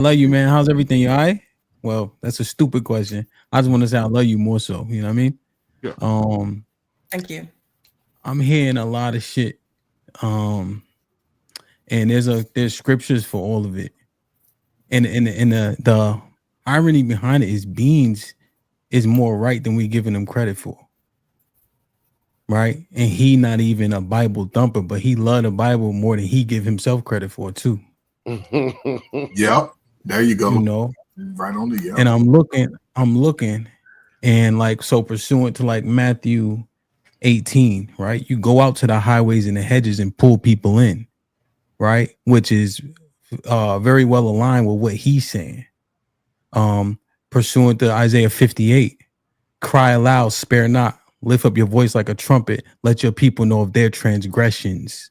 Love you, man. How's everything? You all right? Well, that's a stupid question. I just want to say I love you more so. You know what I mean? Yeah. Um, Thank you. I'm hearing a lot of shit. Um, and there's scriptures for all of it. And the irony behind it is Beans is more right than we giving him credit for. Right? And he not even a Bible thumper, but he loved the Bible more than he give himself credit for too. Yep. There you go. You know? Right on the And I'm looking, and like so pursuant to like Matthew 18, right? You go out to the highways and the hedges and pull people in, right? Which is very well aligned with what he's saying. Pursuant to Isaiah 58, cry aloud, spare not, lift up your voice like a trumpet, let your people know of their transgressions.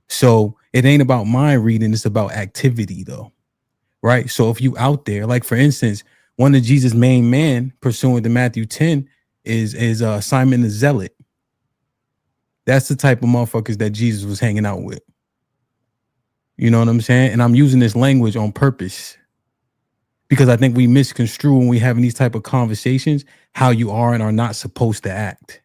So it ain't about mind reading, it's about activity though. Right. So if you out there, like for instance, one of Jesus' main man, pursuant to Matthew 10, is Simon the Zealot. That's the type of motherfuckers that Jesus was hanging out with. You know what I'm saying? And I'm using this language on purpose because I think we misconstrue when we having these type of conversations how you are and are not supposed to act.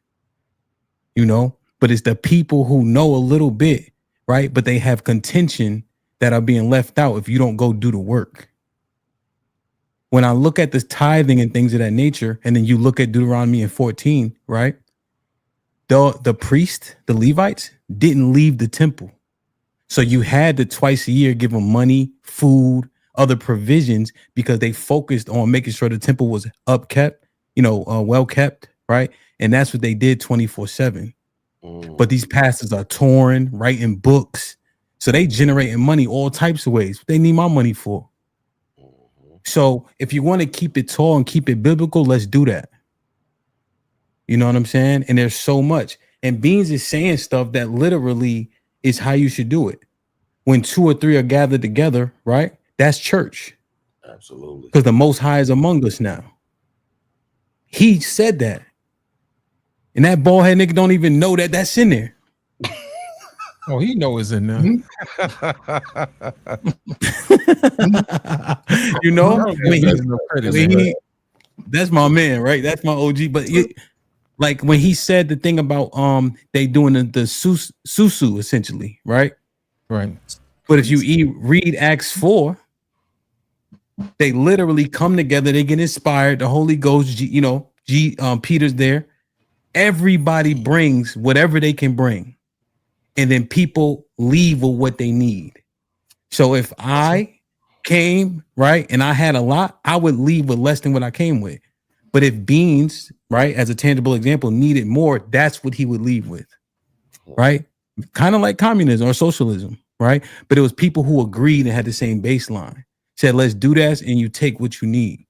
You know, but it's the people who know a little bit, right? But they have contention that are being left out if you don't go do the work. When I look at this tithing and things of that nature, and then you look at Deuteronomy and 14, right? The priest, the Levites, didn't leave the temple. So you had to twice a year give them money, food, other provisions, because they focused on making sure the temple was upkept, well kept, right? And that's what they did 24/7. But these pastors are touring, writing books. So they generating money all types of ways. What they need my money for. So if you want to keep it tall and keep it biblical, let's do that. You know what I'm saying? And there's so much. And Beans is saying stuff that literally is how you should do it. When 2 or 3 are gathered together, right? That's church. Absolutely. Because the Most High is among us now. He said that. And that bald head nigga don't even know that that's in there. Oh, he know it's in there. You know, that's my man, right? That's my OG. But like when he said the thing about they doing the susu essentially, right? Right. But if you read Acts 4, they literally come together, they get inspired, the Holy Ghost, Peter's there. Everybody brings whatever they can bring. And then people leave with what they need. So if I came, right, and I had a lot, I would leave with less than what I came with. But if Beans, right, as a tangible example, needed more, that's what he would leave with, right? Kind of like communism or socialism, right? But it was people who agreed and had the same baseline. Said, let's do this, and you take what you need.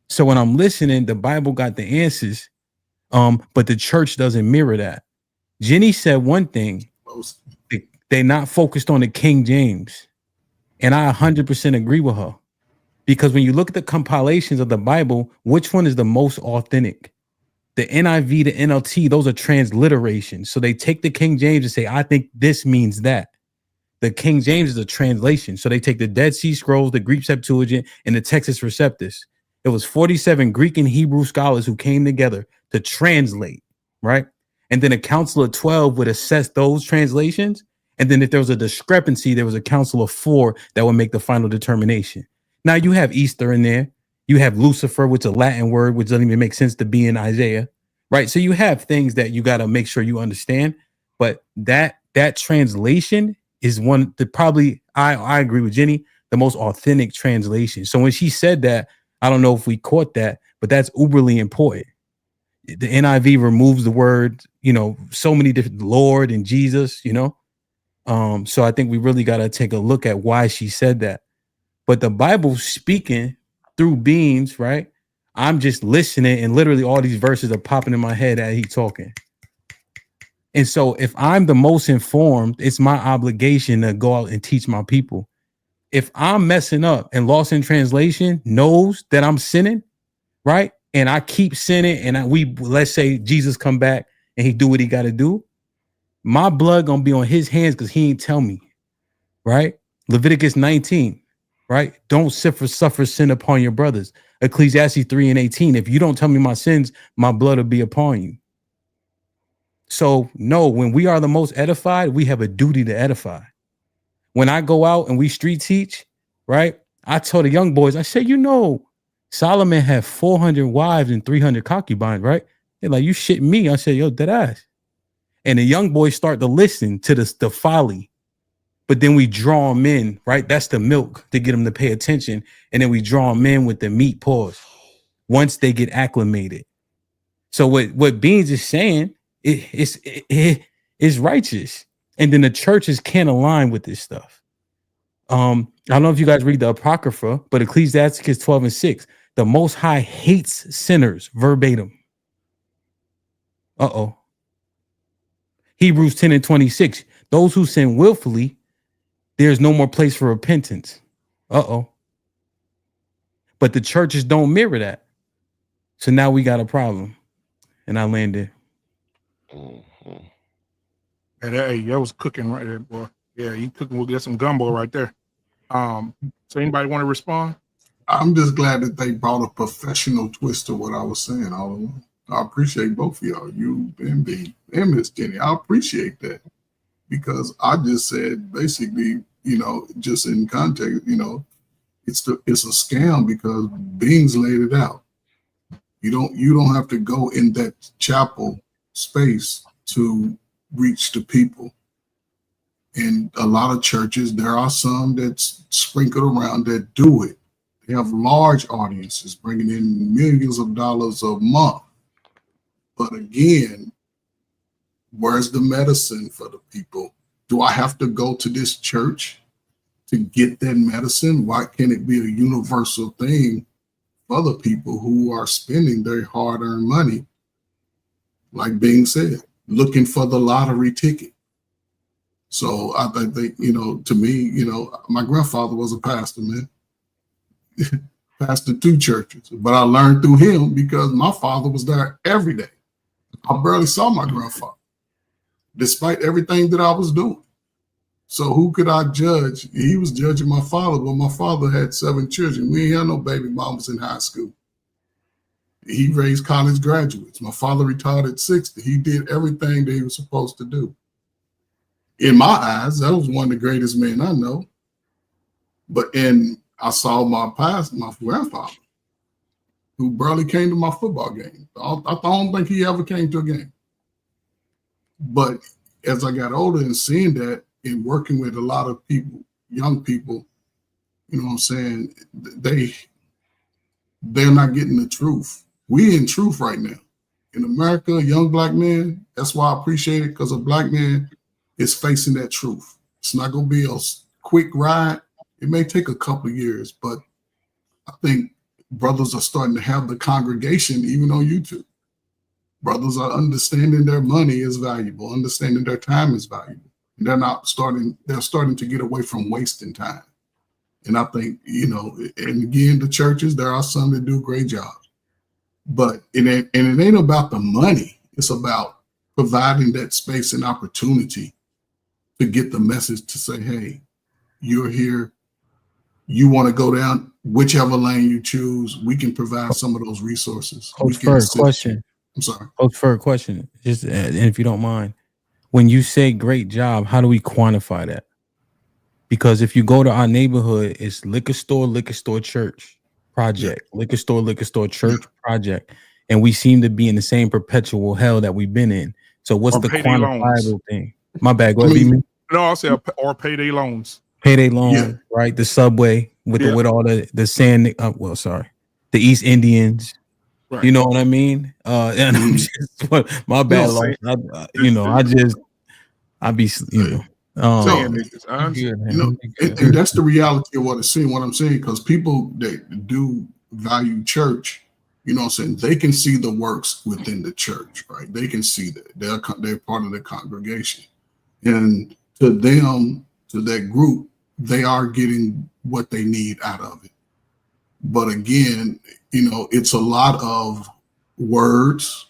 So when I'm listening, the Bible got the answers, but the church doesn't mirror that. Jenny said one thing. They're not focused on the King James. And I 100% agree with her. Because when you look at the compilations of the Bible, which one is the most authentic? The NIV, the NLT, those are transliterations. So they take the King James and say, I think this means that. The King James is a translation. So they take the Dead Sea Scrolls, the Greek Septuagint, and the Textus Receptus. It was 47 Greek and Hebrew scholars who came together to translate, right? And then a council of 12 would assess those translations. And then if there was a discrepancy, there was a council of 4 that would make the final determination. Now you have Easter in there. You have Lucifer, which is a Latin word, which doesn't even make sense to be in Isaiah, right? So you have things that you got to make sure you understand. But that translation is one that probably, I agree with Jenny, the most authentic translation. So when she said that, I don't know if we caught that, but that's uberly important. The NIV removes the word, so many different Lord and Jesus, So I think we really got to take a look at why she said that. But the Bible speaking through Beans, right? I'm just listening and literally all these verses are popping in my head as he's talking. And so if I'm the most informed, it's my obligation to go out and teach my people. If I'm messing up and Lost in Translation knows that I'm sinning, right? And I keep sinning and let's say Jesus come back and he do what he got to do. My blood going to be on his hands because he ain't tell me, right? Leviticus 19, right? Don't suffer sin upon your brothers. Ecclesiastes 3:18. If you don't tell me my sins, my blood will be upon you. So no, when we are the most edified, we have a duty to edify. When I go out and we street teach, right? I tell the young boys, I say, Solomon had 400 wives and 300 concubines, right? They're like, you shitting me. I said, yo, dead ass. And the young boys start to listen to the folly. But then we draw them in, right? That's the milk to get them to pay attention. And then we draw them in with the meat pause once they get acclimated. So what Beans is saying is righteous. And then the churches can't align with this stuff. I don't know if you guys read the Apocrypha, but Ecclesiastes 12:6, the Most High hates sinners verbatim. Hebrews 10:26, those who sin willfully, there's no more place for repentance. But the churches don't mirror that. So now we got a problem. And I landed. Mm-hmm. Hey, that was cooking right there, boy. Yeah, you cooking. We'll get some gumbo right there. So anybody want to respond? I'm just glad that they brought a professional twist to what I was saying all along. I appreciate both of y'all, you and B and Miss Jenny. I appreciate that because I just said basically, just in context, it's a scam because Beans laid it out. You don't have to go in that chapel space to reach the people. In a lot of churches, there are some that's sprinkled around that do it. They have large audiences bringing in millions of dollars a month. But again, where's the medicine for the people? Do I have to go to this church to get that medicine? Why can't it be a universal thing for the people who are spending their hard-earned money, like being said, looking for the lottery ticket? So I think, to me, my grandfather was a pastor, man. Pastored 2 churches, but I learned through him because my father was there every day. I barely saw my grandfather, despite everything that I was doing. So who could I judge? He was judging my father, but my father had 7 children. We ain't had no baby mamas in high school. He raised college graduates. My father retired at 60. He did everything that he was supposed to do. In my eyes, that was one of the greatest men I know. But I saw my grandfather, who barely came to my football game. I don't think he ever came to a game. But as I got older and seeing that and working with a lot of people, young people, you know what I'm saying, they're not getting the truth. We in truth right now. In America, a young black man, that's why I appreciate it, because a black man is facing that truth. It's not going to be a quick ride. It may take a couple of years, but I think brothers are starting to have the congregation, even on YouTube. Brothers are understanding their money is valuable, understanding their time is valuable. And they're starting to get away from wasting time. And I think, and again, the churches, there are some that do a great job. But it ain't about the money. It's about providing that space and opportunity to get the message to say, hey, you're here. You want to go down whichever lane you choose. We can provide some of those resources. Coach Ferg, question. I'm sorry. Coach Ferg, question. Just and if you don't mind, when you say great job, how do we quantify that? Because if you go to our neighborhood, it's liquor store, church project, liquor store, church project, and we seem to be in the same perpetual hell that we've been in. So what's the quantifiable thing? My bad. Go ahead, No, I'll say or payday loans. Payday loan, right? The subway with all the sand. The East Indians. Right. You know what I mean? And I'm just, my bad. And that's the reality of what I'm saying. What I'm saying, because people that do value church, you know what I'm saying, they can see the works within the church, right? They can see that they're part of the congregation, and to them, to that group, they are getting what they need out of it. But again, it's a lot of words.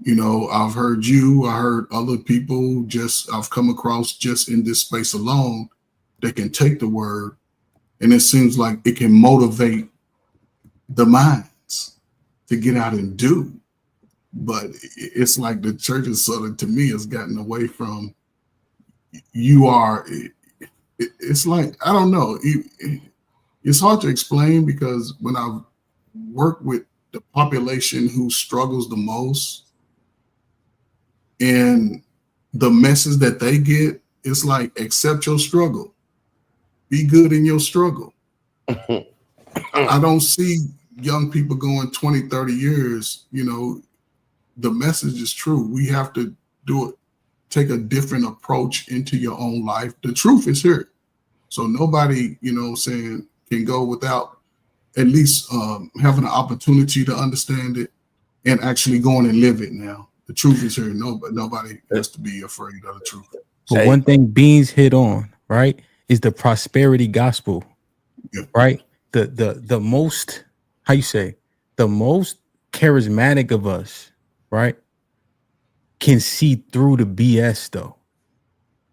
I've heard I heard other people I've come across just in this space alone that can take the word And it seems like it can motivate the minds to get out and do. But it's like the church is sort of, to me, has gotten away from you are. It's like, I don't know. It's hard to explain because when I've worked with the population who struggles the most and the message that they get, it's like, accept your struggle. Be good in your struggle. I don't see young people going 20, 30 years, the message is true. We have to take a different approach into your own life. The truth is here. So nobody, can go without at least having an opportunity to understand it and actually going and live it now. The truth is here. Nobody has to be afraid of the truth. But one thing Beans hit on, right, is the prosperity gospel, right? The most, how you say, the most charismatic of us, right, can see through the BS though,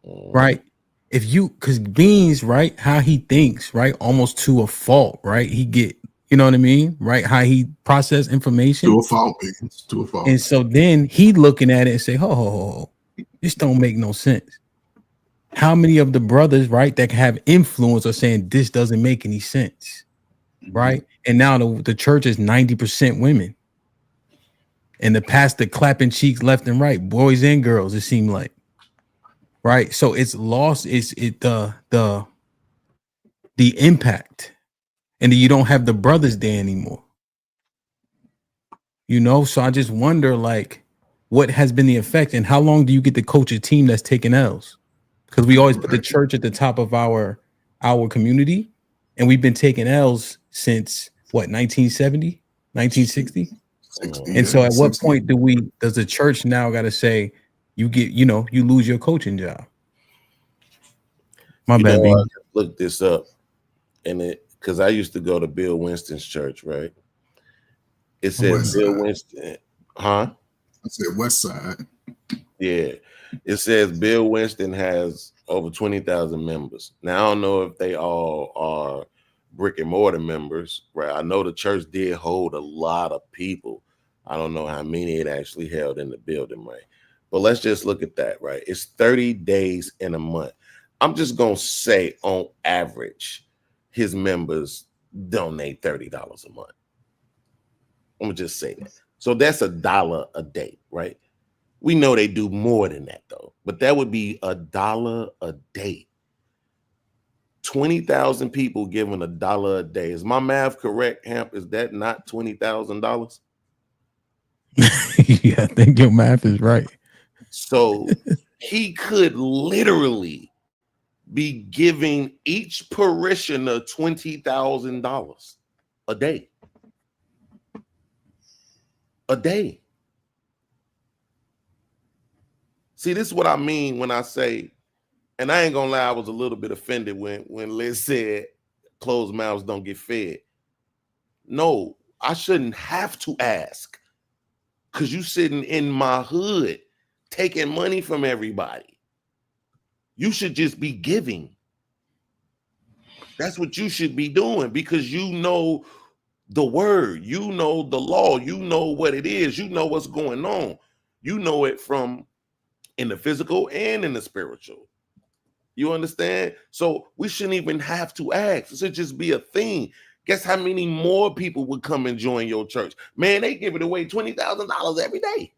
right? If you, because Beans, right, how he thinks, right, almost to a fault, right? He get, you know what I mean, right? How he process information to a fault, Beans, to a fault. And so then he looking at it and say, ho, this don't make no sense. How many of the brothers, right, that have influence are saying this doesn't make any sense, right? And now the church is 90% women, and the pastor clapping cheeks left and right, boys and girls. It seemed like, right? So it's lost. The impact, and then you don't have the brothers there anymore. So I just wonder, like, what has been the effect, and how long do you get to coach a team that's taking L's? Because we always put the church at the top of our community, and we've been taking L's since what, 1970, 1960? 60, and so at 60. what point does the church now got to say you lose your coaching job? My bad. I looked this up, and because I used to go to Bill Winston's church, right? It says Bill Winston, huh? I said West Side. Yeah. It says Bill Winston has over 20,000 members. Now, I don't know if they all are brick and mortar members, right? I know the church did hold a lot of people. I don't know how many it actually held in the building, right? But let's just look at that, right? It's 30 days in a month. I'm just going to say on average, his members donate $30 a month. I'm going to just say that. So that's $1 a day, right? We know they do more than that, though. But that would be $1 a day. 20,000 people giving $1 a day. Is my math correct, Hamp? Is that not $20,000? Yeah, I think your math is right. So he could literally be giving each parishioner $20,000 a day. A day. See, this is what I mean when I say, and I ain't gonna lie, I was a little bit offended when Liz said closed mouths don't get fed. No, I shouldn't have to ask, because you sitting in my hood taking money from everybody. You should just be giving. That's what you should be doing, because you know the word, you know the law, you know what it is, you know what's going on. You know it from in the physical and in the spiritual. You understand? So we shouldn't even have to ask. It should just be a thing. Guess how many more people would come and join your church? Man, they give it away $20,000 every day.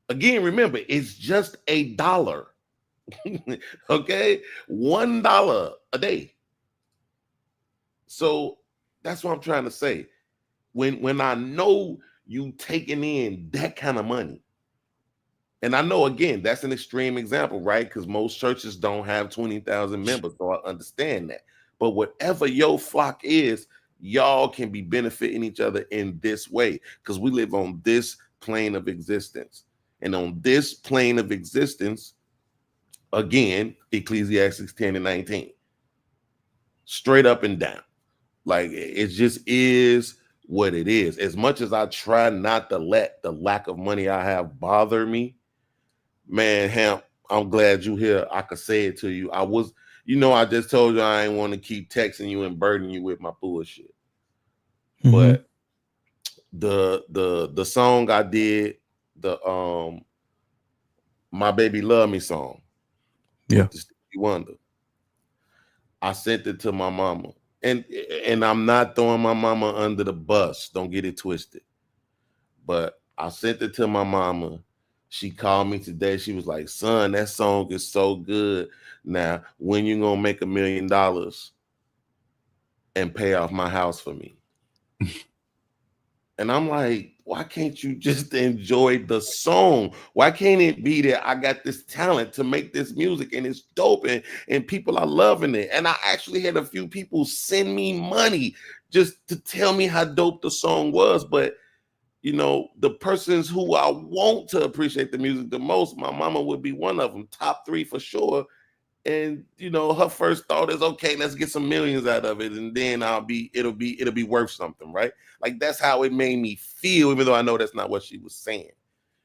Again, remember, it's just $1. Okay? $1 a day. So that's what I'm trying to say. When I know you taking in that kind of money, and I know, again, that's an extreme example, right? Because most churches don't have 20,000 members, so I understand that. But whatever your flock is, y'all can be benefiting each other in this way, because we live on this plane of existence. And on this plane of existence, again, Ecclesiastes 10 and 19, straight up and down. Like, it just is what it is. As much as I try not to let the lack of money I have bother me, man, Hamp, I'm glad you here. I could say it to you. I was, You know, I just told you I ain't want to keep texting you and burdening you with my bullshit. Mhm. But the song I did, the My Baby Love Me song, Yeah. with the Stevie Wonder, I sent it to my mama. And I'm not throwing my mama under the bus. Don't get it twisted. But I sent it to my mama. She called me today. She was like, son, that song is so good. Now, when you gonna make $1 million and pay off my house for me? And I'm like, why can't you just enjoy the song? Why can't it be that I got this talent to make this music and it's dope and people are loving it? And I actually had a few people send me money just to tell me how dope the song was. But you know, the persons who I want to appreciate the music the most, my mama would be one of them, top 3 for sure. And you know, her first thought is, okay, let's get some millions out of it, and then it'll be worth something, right? Like that's how it made me feel, even though I know that's not what she was saying.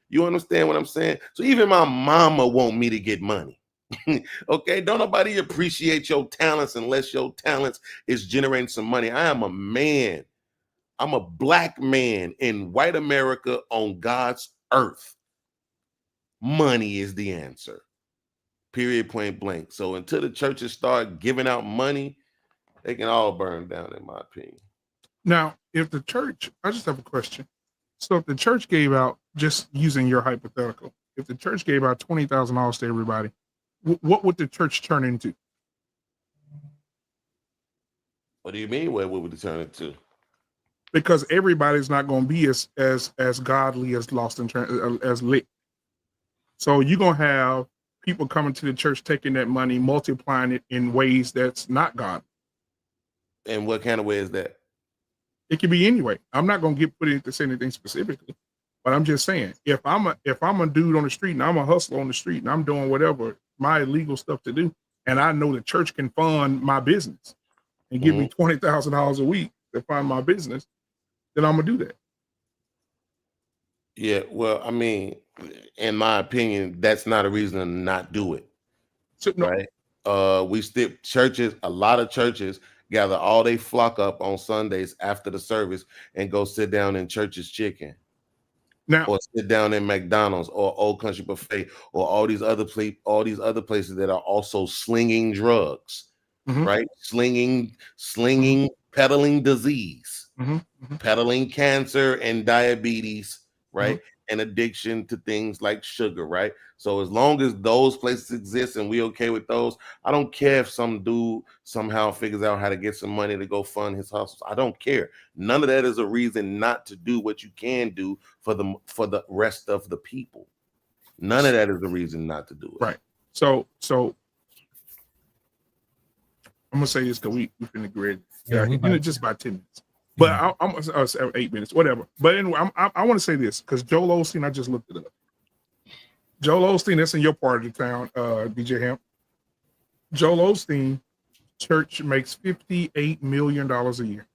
You understand what I'm saying? So even my mama want me to get money. Okay, don't nobody appreciate your talents unless your talents is generating some money. I am a man. I'm a black man in white America on God's earth. Money is the answer. Period, point blank. So until the churches start giving out money, they can all burn down, in my opinion. Now, if the church, I just have a question. So if the church gave out, just using your hypothetical, if the church gave out $20,000 to everybody, what would the church turn into? What do you mean? What would it turn into? Because everybody's not going to be as godly as lost and as lit. So you're going to have people coming to the church, taking that money, multiplying it in ways that's not God. And what kind of way is that? It can be anyway. I'm not going to put into say anything specifically, but I'm just saying, if I'm a dude on the street and I'm a hustler on the street and I'm doing whatever my illegal stuff to do, and I know the church can fund my business and give me $20,000 a week to fund my business, then I'm gonna do that. Yeah, well, I mean, in my opinion, that's not a reason to not do it. So, no, Right? We still churches, a lot of churches gather all they flock up on Sundays after the service and go sit down in Church's Chicken. now, Or sit down in McDonald's or Old Country Buffet or all these other places that are also slinging drugs, right? Slinging, peddling disease, peddling cancer and diabetes, right? And addiction to things like sugar, right? So as long as those places exist and we okay with those, I don't care if some dude somehow figures out how to get some money to go fund his hustles. I don't care. None of that is a reason not to do what you can do for the rest of the people. None of that is a reason not to do it. right. So I'm gonna say this because we finna grid. Yeah, just about 10 minutes. But I'm gonna say 8 minutes, whatever. But anyway, I want to say this because Joel Osteen, I just looked it up. Joel Osteen, that's in your part of the town, DJ Hemp. Joel Osteen church makes $58 million a year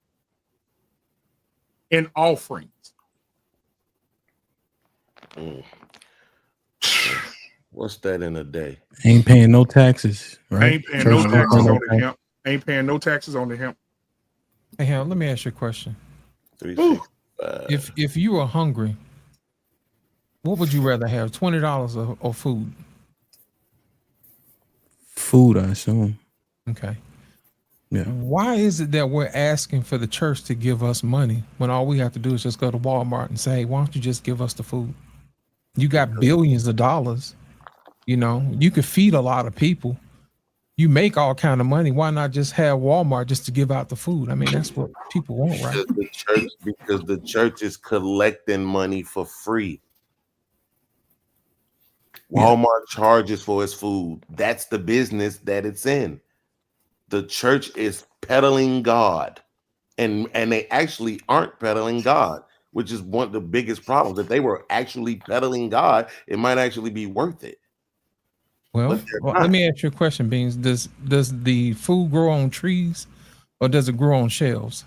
in offerings. What's that in a day? Ain't paying no taxes, right? Ain't paying no taxes on the hemp. Ain't paying no taxes on the hemp. Hey, Hal, let me ask you a question. If you were hungry, what would you rather have, $20 or food? Food, I assume. Okay. Yeah. Why is it that we're asking for the church to give us money when all we have to do is just go to Walmart and say, hey, why don't you just give us the food? You got billions of dollars. You know, you could feed a lot of people. You make all kind of money. Why not just have Walmart just to give out the food? I mean, that's what people want, right? Because the church is collecting money for free. Walmart charges for its food. That's the business that it's in. The church is peddling God, and they actually aren't peddling God, which is one of the biggest problems. If they were actually peddling God, it might actually be worth it. Well, let me ask you a question, Beans. Does the food grow on trees or does it grow on shelves?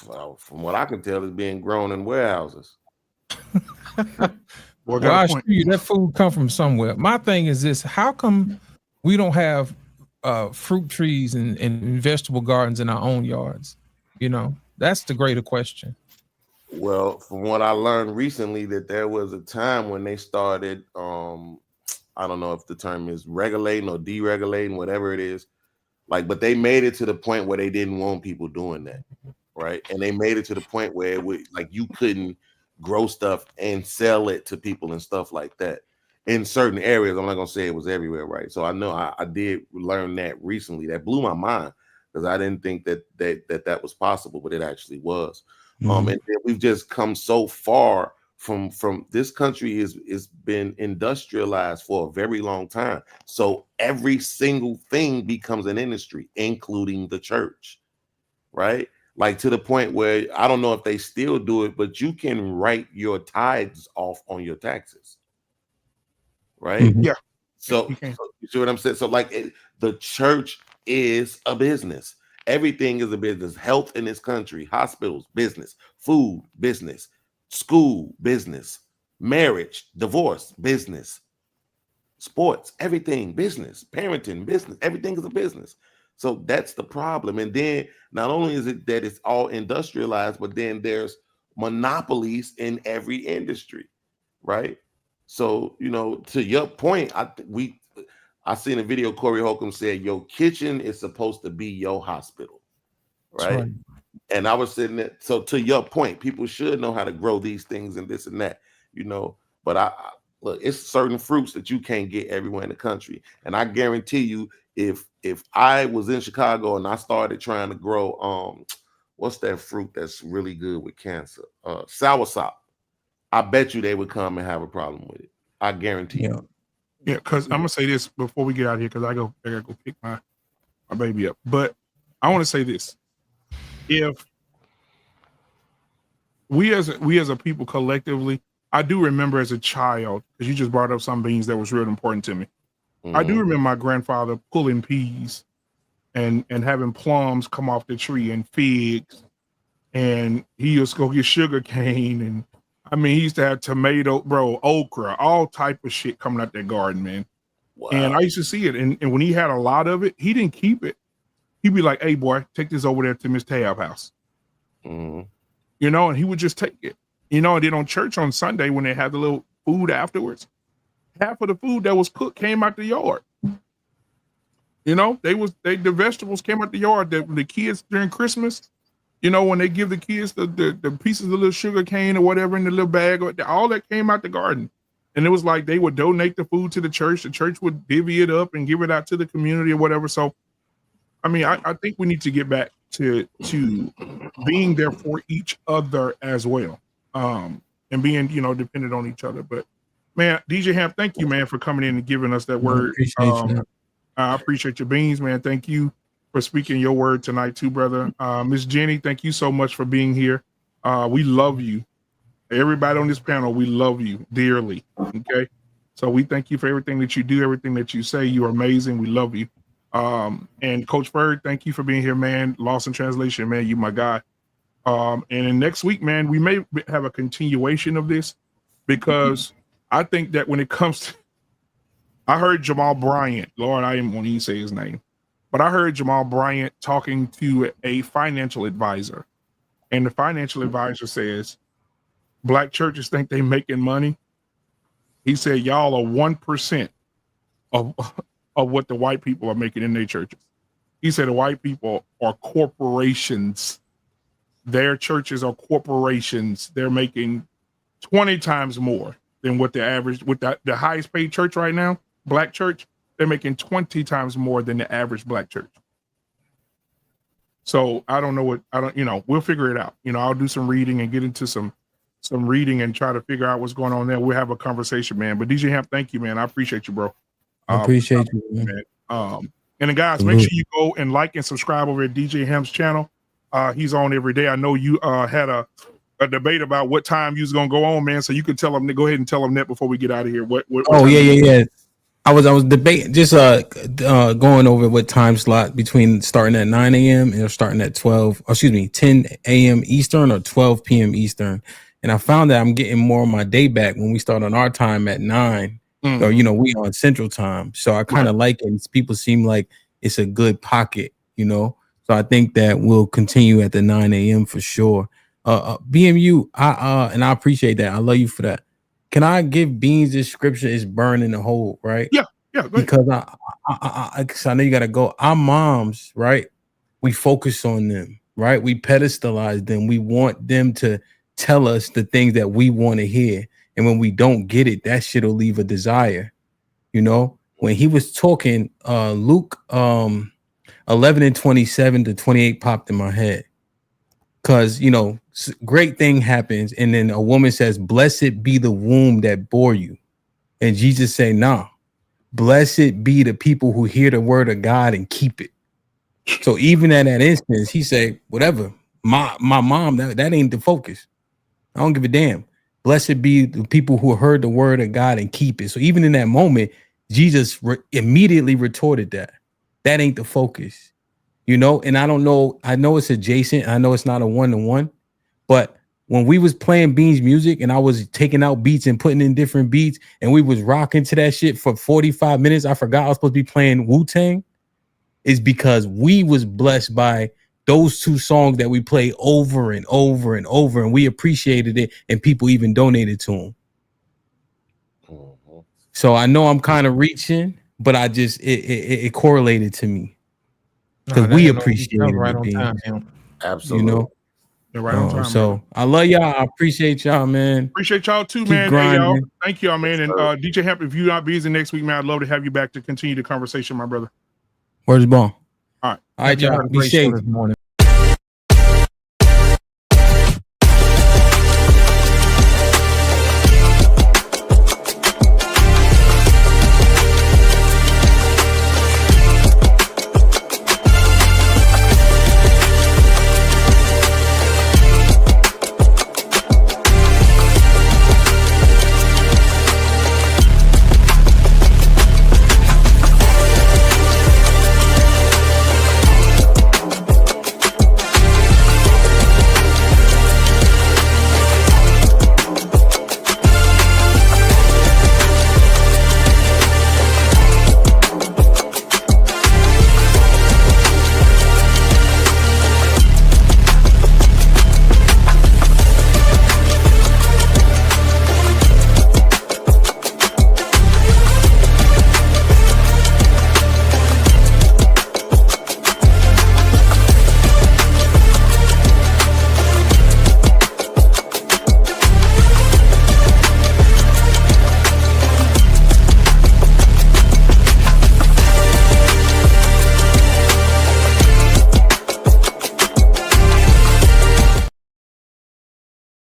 Well, from what I can tell, it's being grown in warehouses. Well, I assure you that food come from somewhere. My thing is this: how come We don't have fruit trees and vegetable gardens in our own yards. You know, that's the greater question. Well, from what I learned recently, that there was a time when they started, I don't know if the term is regulating or deregulating, whatever it is, like, but they made it to the point where they didn't want people doing that, right? And they made it to the point where it would, like, you couldn't grow stuff and sell it to people and stuff like that in certain areas. I'm not gonna say it was everywhere, right? So I know I did learn that recently. That blew my mind because I didn't think that was possible, but it actually was. And then we've just come so far from this country is been industrialized for a very long time. So every single thing becomes an industry, including the church, right? Like, to the point where I don't know if they still do it, but you can write your tithes off on your taxes, right? Yeah. So you see what I'm saying? So, like, the church is a business. Everything is a business. Health in this country, hospitals, business, food, business, school, business, marriage, divorce, business, sports, everything, business, parenting, business, everything is a business. So that's the problem. And then not only is it that it's all industrialized, but then there's monopolies in every industry, right? So, you know, to your point, I seen a video. Corey Holcomb said your kitchen is supposed to be your hospital, right? And I was sitting there. So to your point, people should know how to grow these things and this and that, you know. But I look, it's certain fruits that you can't get everywhere in the country. And I guarantee you, if I was in Chicago and I started trying to grow what's that fruit that's really good with cancer? Soursop. I bet you they would come and have a problem with it. I guarantee you. Yeah, because I'm gonna say this before we get out of here, because I gotta go pick my baby up. But I want to say this: if we as a people collectively, I do remember as a child, because you just brought up some beans that was real important to me. I do remember my grandfather pulling peas and having plums come off the tree and figs, and he used to go get sugar cane, and I mean, he used to have tomato, okra, all type of shit coming out that garden, man. Wow. And I used to see it. And when he had a lot of it, he didn't keep it. He'd be like, hey, boy, take this over there to Miss Tab house. You know, and he would just take it. You know, and then on church on Sunday, when they had the little food afterwards, half of the food that was cooked came out the yard. You know, the vegetables came out the yard. The kids during Christmas, you know, when they give the kids the pieces of little sugar cane or whatever in the little bag, all that came out the garden. And it was like they would donate the food to the church. The church would divvy it up and give it out to the community or whatever. So, I mean, I think we need to get back to being there for each other as well, and being, you know, dependent on each other. But, man, DJ Hamp, thank you, man, for coming in and giving us that word. I appreciate your beans, man. Thank you for speaking your word tonight too, brother. Miss Jenny, thank you so much for being here. We love you. Everybody on this panel, we love you dearly. Okay. So we thank you for everything that you do, everything that you say. You are amazing. We love you. And Coach Bird, thank you for being here, man. Lost in translation, man. You my guy. And then next week, man, we may have a continuation of this, because I think that when it comes to, I heard Jamal Bryant, Lord, I didn't want to even say his name, but I heard Jamal Bryant talking to a financial advisor, and the financial advisor says, Black churches think they making money. He said, y'all are 1% of what the white people are making in their churches. He said the white people are corporations. Their churches are corporations. They're making 20 times more than what the average, with the highest paid church right now, Black church, they're making 20 times more than the average Black church. So I don't know you know, we'll figure it out. You know, I'll do some reading and get into some reading and try to figure out what's going on there. We'll have a conversation, man. But DJ Hamp, thank you, man. I appreciate you, bro. I appreciate you, man. And then guys, make sure you go and like and subscribe over at DJ Hamp's channel. He's on every day. I know you had a debate about what time you was gonna go on, man. So you could tell him to go ahead and tell him that before we get out of here. What yeah. I was debating, just going over what time slot between starting at 9 a.m. and starting at 10 a.m. Eastern or 12 p.m. Eastern. And I found that I'm getting more of my day back when we start on our time at 9 or we on Central Time, so I kind of like it. People seem like it's a good pocket, so I think that we'll continue at the 9 a.m. for sure. BMU, and I appreciate that. I love you for that. Can I give Beans this scripture? Is burning the hole, right? Yeah, because I know you gotta go. Our moms, right? We focus on them, right? We pedestalize them. We want them to tell us the things that we want to hear. And when we don't get it, that shit'll leave a desire. When he was talking, Luke 11:27 to 28 popped in my head. Because, great thing happens. And then a woman says, blessed be the womb that bore you. And Jesus say, nah, blessed be the people who hear the word of God and keep it. So even at that instance, he say, whatever, my mom, that ain't the focus. I don't give a damn. Blessed be the people who heard the word of God and keep it. So even in that moment, Jesus immediately retorted that ain't the focus, and I don't know. I know it's adjacent. I know it's not a one-to-one, but when we was playing Beans music and I was taking out beats and putting in different beats and we was rocking to that shit for 45 minutes, I forgot I was supposed to be playing Wu-Tang, is because we was blessed by those two songs that we play over and over and over, and we appreciated it, and people even donated to them. So I know I'm kind of reaching, but I just it correlated to me because we appreciated right it. On time, absolutely. They're right on time. So man. I love y'all. I appreciate y'all, man. Appreciate y'all too, Keep man. grinding. Hey, y'all. Thank y'all, man. And DJ Hamp, if you're not busy next week, man, I'd love to have you back to continue the conversation, my brother. Where's the ball? All right. All right, y'all. Be safe. This morning.